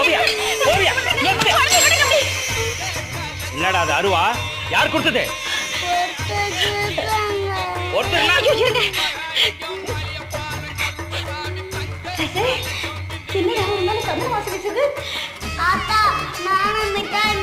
போவியா போவியா என்னடா அது அருவா யார் கொடுத்தது என்னடா ஒரு நாள் சந்தன வாசம் வீசுது. ஆத்தா நான் மிட்டாய்